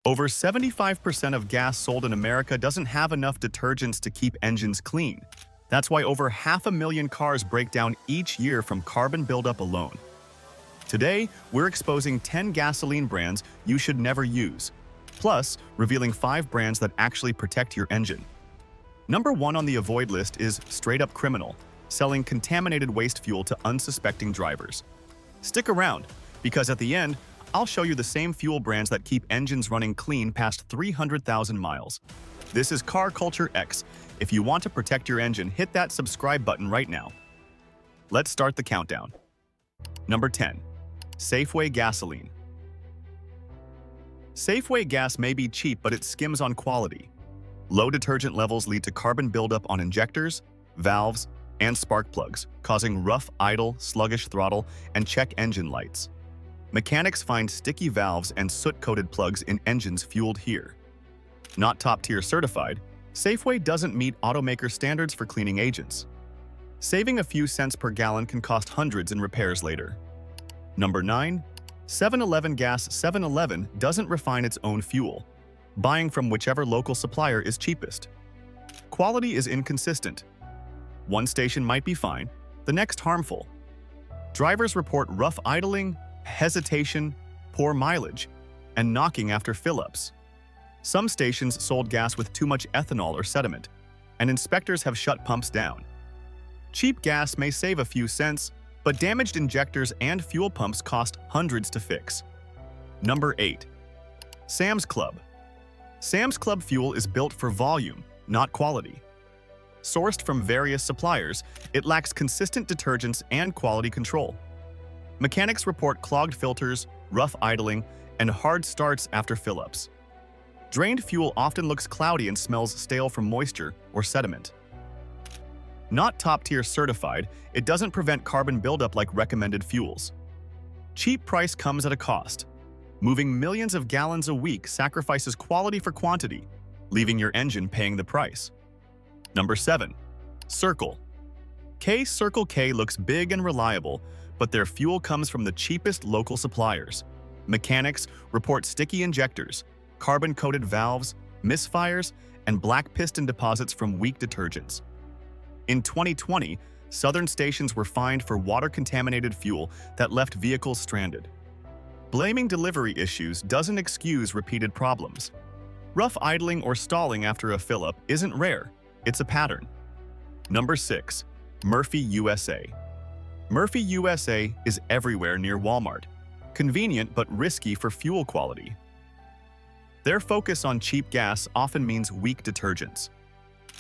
Over 75% of gas sold in America doesn't have enough detergents to keep engines clean. That's why over 500,000 cars break down each year from carbon buildup alone. Today, we're exposing 10 gasoline brands you should never use, plus revealing 5 brands that actually protect your engine. Number 1 on the avoid list is straight-up criminal, selling contaminated waste fuel to unsuspecting drivers. Stick around, because at the end, I'll show you the same fuel brands that keep engines running clean past 300,000 miles. This is CarCulture-X. If you want to protect your engine, hit that subscribe button right now. Let's start the countdown. Number 10. Safeway gasoline. Safeway gas may be cheap, but it skims on quality. Low detergent levels lead to carbon buildup on injectors, valves, and spark plugs, causing rough idle, sluggish throttle, and check engine lights. Mechanics find sticky valves and soot-coated plugs in engines fueled here. Not top-tier certified, Safeway doesn't meet automaker standards for cleaning agents. Saving a few cents per gallon can cost hundreds in repairs later. Number 9. 7-Eleven gas. 7-Eleven doesn't refine its own fuel, buying from whichever local supplier is cheapest. Quality is inconsistent. One station might be fine, the next harmful. Drivers report rough idling, hesitation, poor mileage, and knocking after fill-ups. Some stations sold gas with too much ethanol or sediment, and inspectors have shut pumps down. Cheap gas may save a few cents, but damaged injectors and fuel pumps cost hundreds to fix. Number 8. Sam's Club. Sam's Club fuel is built for volume, not quality. Sourced from various suppliers, it lacks consistent detergents and quality control. Mechanics report clogged filters, rough idling, and hard starts after fill-ups. Drained fuel often looks cloudy and smells stale from moisture or sediment. Not top-tier certified, it doesn't prevent carbon buildup like recommended fuels. Cheap price comes at a cost. Moving millions of gallons a week sacrifices quality for quantity, leaving your engine paying the price. Number 7. Circle K looks big and reliable, but their fuel comes from the cheapest local suppliers. Mechanics report sticky injectors, carbon-coated valves, misfires, and black piston deposits from weak detergents. In 2020, southern stations were fined for water-contaminated fuel that left vehicles stranded. Blaming delivery issues doesn't excuse repeated problems. Rough idling or stalling after a fill-up isn't rare, it's a pattern. Number 6. Murphy USA. Murphy USA is everywhere near Walmart, convenient but risky for fuel quality. Their focus on cheap gas often means weak detergents.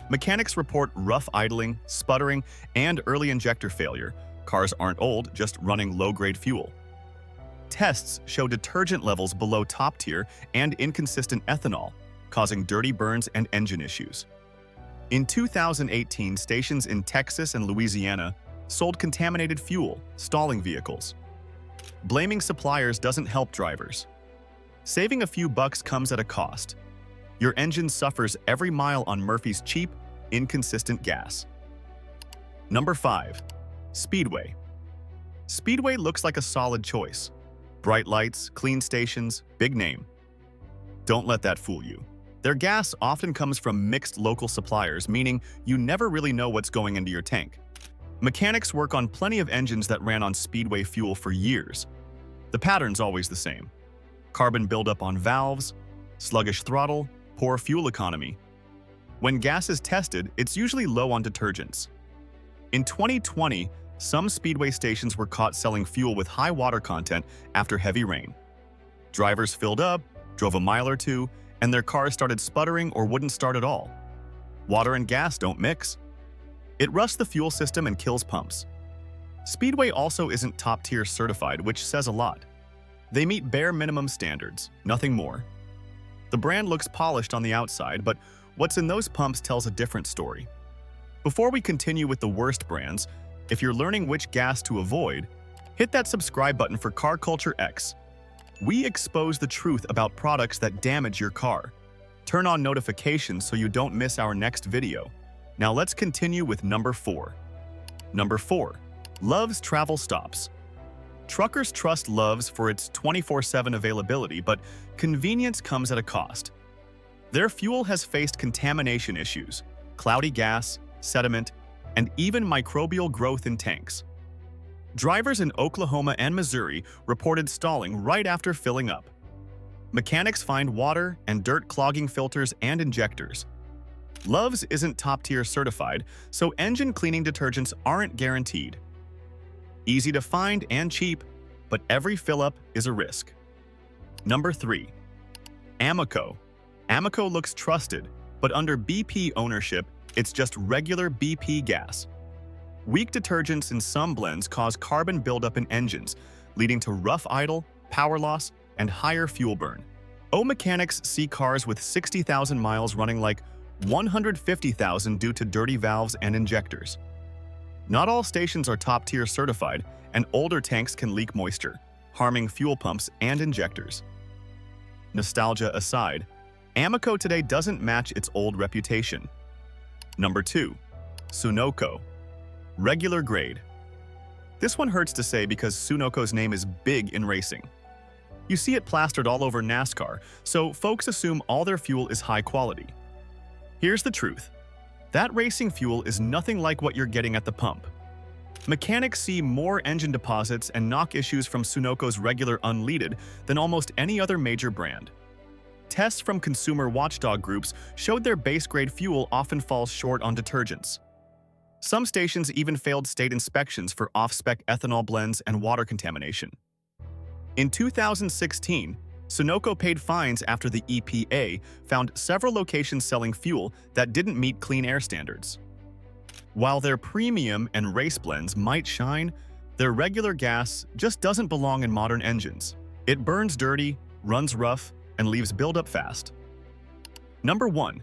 Mechanics report rough idling, sputtering, and early injector failure. Cars aren't old, just running low-grade fuel. Tests show detergent levels below top tier and inconsistent ethanol, causing dirty burns and engine issues. In 2018, stations in Texas and Louisiana sold contaminated fuel, stalling vehicles. Blaming suppliers doesn't help drivers. Saving a few bucks comes at a cost. Your engine suffers every mile on Murphy's cheap, inconsistent gas. Number 5. Speedway. Speedway looks like a solid choice. Bright lights, clean stations, big name. Don't let that fool you. Their gas often comes from mixed local suppliers, meaning you never really know what's going into your tank. Mechanics work on plenty of engines that ran on Speedway fuel for years. The pattern's always the same. Carbon buildup on valves, sluggish throttle, poor fuel economy. When gas is tested, it's usually low on detergents. In 2020, some Speedway stations were caught selling fuel with high water content after heavy rain. Drivers filled up, drove a mile or two, and their cars started sputtering or wouldn't start at all. Water and gas don't mix. It rusts the fuel system and kills pumps. Speedway also isn't top-tier certified, which says a lot. They meet bare minimum standards, nothing more. The brand looks polished on the outside, but what's in those pumps tells a different story. Before we continue with the worst brands, if you're learning which gas to avoid, hit that subscribe button for CarCulture-X. We expose the truth about products that damage your car. Turn on notifications so you don't miss our next video. Now let's continue with number 4. Number 4. Love's Travel Stops. Truckers trust Love's for its 24/7 availability, but convenience comes at a cost. Their fuel has faced contamination issues, cloudy gas, sediment, and even microbial growth in tanks. Drivers in Oklahoma and Missouri reported stalling right after filling up. Mechanics find water and dirt clogging filters and injectors. Love's isn't top-tier certified, so engine cleaning detergents aren't guaranteed. Easy to find and cheap, but every fill-up is a risk. Number 3. Amoco. Amoco looks trusted, but under BP ownership, it's just regular BP gas. Weak detergents in some blends cause carbon buildup in engines, leading to rough idle, power loss, and higher fuel burn. Mechanics see cars with 60,000 miles running like 150,000 due to dirty valves and injectors. Not all stations are top-tier certified, and older tanks can leak moisture, harming fuel pumps and injectors. Nostalgia aside, Amoco today doesn't match its old reputation. Number 2. Sunoco. Regular grade. This one hurts to say because Sunoco's name is big in racing. You see it plastered all over NASCAR, so folks assume all their fuel is high quality. Here's the truth. That racing fuel is nothing like what you're getting at the pump. Mechanics see more engine deposits and knock issues from Sunoco's regular unleaded than almost any other major brand. Tests from consumer watchdog groups showed their base-grade fuel often falls short on detergents. Some stations even failed state inspections for off-spec ethanol blends and water contamination. In 2016, Sunoco paid fines after the EPA found several locations selling fuel that didn't meet clean air standards. While their premium and race blends might shine, their regular gas just doesn't belong in modern engines. It burns dirty, runs rough, and leaves buildup fast. Number 1.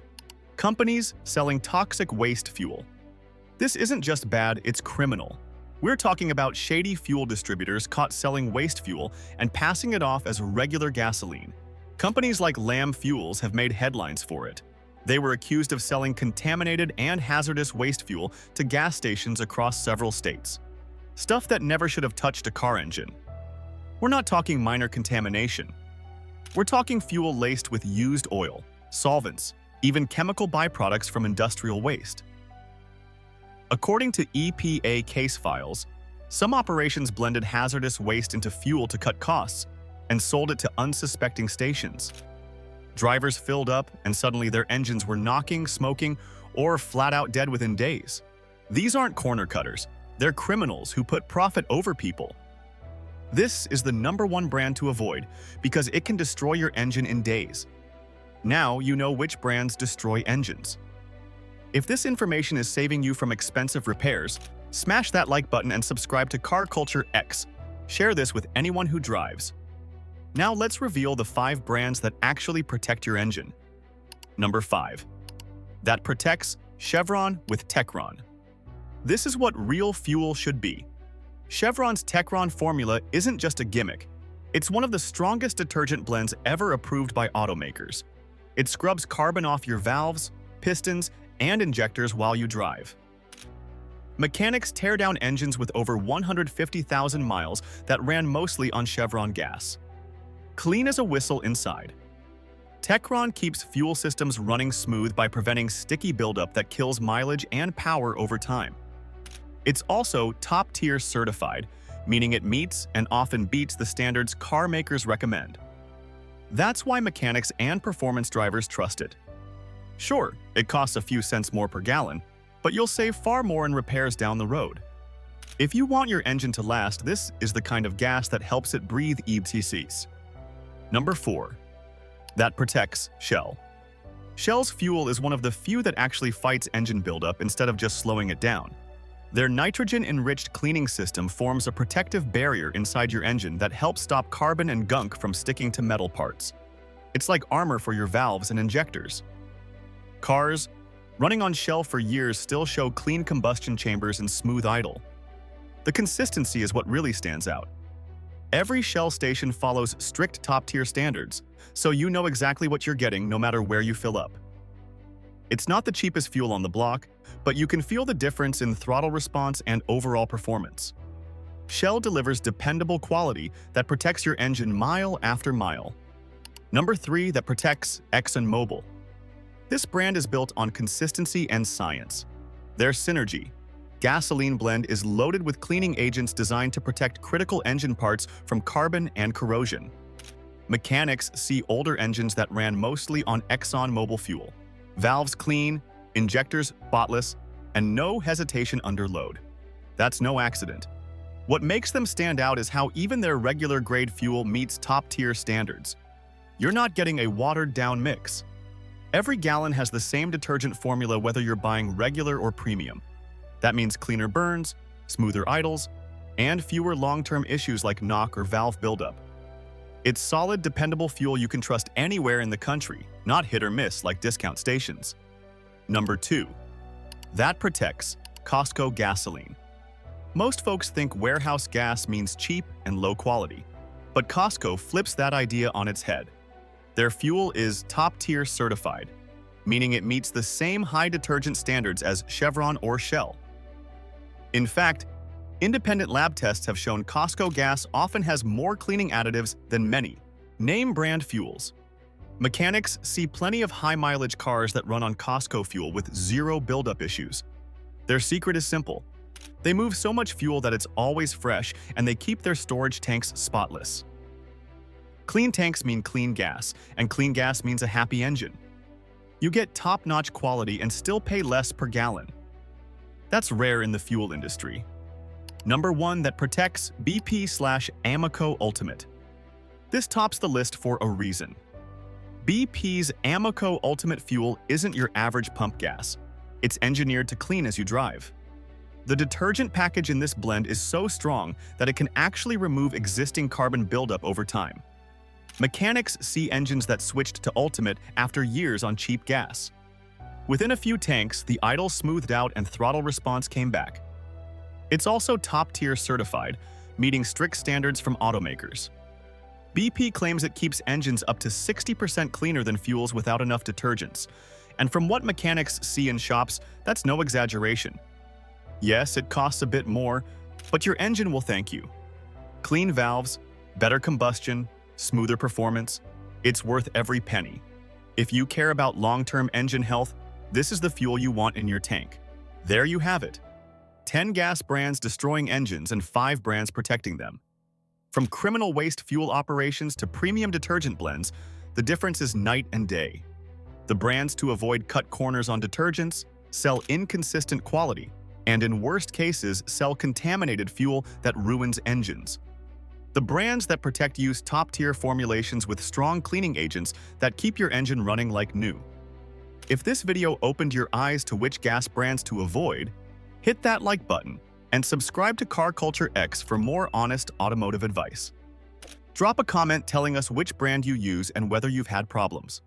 Companies selling toxic waste fuel. This isn't just bad, it's criminal. We're talking about shady fuel distributors caught selling waste fuel and passing it off as regular gasoline. Companies like Lamb Fuels have made headlines for it. They were accused of selling contaminated and hazardous waste fuel to gas stations across several states. Stuff that never should have touched a car engine. We're not talking minor contamination. We're talking fuel laced with used oil, solvents, even chemical byproducts from industrial waste. According to EPA case files, some operations blended hazardous waste into fuel to cut costs and sold it to unsuspecting stations. Drivers filled up and suddenly their engines were knocking, smoking, or flat out dead within days. These aren't corner cutters, they're criminals who put profit over people. This is the #1 brand to avoid because it can destroy your engine in days. Now you know which brands destroy engines. If this information is saving you from expensive repairs, smash that like button and subscribe to CarCulture-X. Share this with anyone who drives. Now let's reveal the 5 brands that actually protect your engine. Number 5. That protects Chevron with Techron. This is what real fuel should be. Chevron's Techron formula isn't just a gimmick. It's one of the strongest detergent blends ever approved by automakers. It scrubs carbon off your valves, pistons, and injectors while you drive. Mechanics tear down engines with over 150,000 miles that ran mostly on Chevron gas. Clean as a whistle inside. Techron keeps fuel systems running smooth by preventing sticky buildup that kills mileage and power over time. It's also top-tier certified, meaning it meets and often beats the standards car makers recommend. That's why mechanics and performance drivers trust it. Sure, it costs a few cents more per gallon, but you'll save far more in repairs down the road. If you want your engine to last, this is the kind of gas that helps it breathe ETCs. Number 4. That protects Shell. Shell's fuel is one of the few that actually fights engine buildup instead of just slowing it down. Their nitrogen-enriched cleaning system forms a protective barrier inside your engine that helps stop carbon and gunk from sticking to metal parts. It's like armor for your valves and injectors. Cars running on Shell for years still show clean combustion chambers and smooth idle. The consistency is what really stands out. Every Shell station follows strict top-tier standards, so you know exactly what you're getting no matter where you fill up. It's not the cheapest fuel on the block, but you can feel the difference in throttle response and overall performance. Shell delivers dependable quality that protects your engine mile after mile. Number 3, that protects ExxonMobil. This brand is built on consistency and science. Their Synergy gasoline blend is loaded with cleaning agents designed to protect critical engine parts from carbon and corrosion. Mechanics see older engines that ran mostly on ExxonMobil fuel. Valves clean, injectors spotless, and no hesitation under load. That's no accident. What makes them stand out is how even their regular-grade fuel meets top-tier standards. You're not getting a watered-down mix. Every gallon has the same detergent formula whether you're buying regular or premium. That means cleaner burns, smoother idles, and fewer long-term issues like knock or valve buildup. It's solid, dependable fuel you can trust anywhere in the country, not hit or miss like discount stations. Number 2. That protects Costco gasoline. Most folks think warehouse gas means cheap and low quality, but Costco flips that idea on its head. Their fuel is top-tier certified, meaning it meets the same high detergent standards as Chevron or Shell. In fact, independent lab tests have shown Costco gas often has more cleaning additives than many name-brand fuels. Mechanics see plenty of high-mileage cars that run on Costco fuel with zero buildup issues. Their secret is simple. They move so much fuel that it's always fresh, and they keep their storage tanks spotless. Clean tanks mean clean gas, and clean gas means a happy engine. You get top-notch quality and still pay less per gallon. That's rare in the fuel industry. Number 1, that protects BP/Amoco Ultimate. This tops the list for a reason. BP's Amoco Ultimate fuel isn't your average pump gas. It's engineered to clean as you drive. The detergent package in this blend is so strong that it can actually remove existing carbon buildup over time. Mechanics see engines that switched to Ultimate after years on cheap gas. Within a few tanks, the idle smoothed out and throttle response came back. It's also top-tier certified, meeting strict standards from automakers. BP claims it keeps engines up to 60% cleaner than fuels without enough detergents, and from what mechanics see in shops, that's no exaggeration. Yes, it costs a bit more, but your engine will thank you. Clean valves, better combustion, smoother performance, it's worth every penny. If you care about long-term engine health, this is the fuel you want in your tank. There you have it. 10 gas brands destroying engines and 5 brands protecting them. From criminal waste fuel operations to premium detergent blends, the difference is night and day. The brands to avoid cut corners on detergents, sell inconsistent quality, and in worst cases, sell contaminated fuel that ruins engines. The brands that protect use top-tier formulations with strong cleaning agents that keep your engine running like new. If this video opened your eyes to which gas brands to avoid, hit that like button and subscribe to CarCulture-X for more honest automotive advice. Drop a comment telling us which brand you use and whether you've had problems.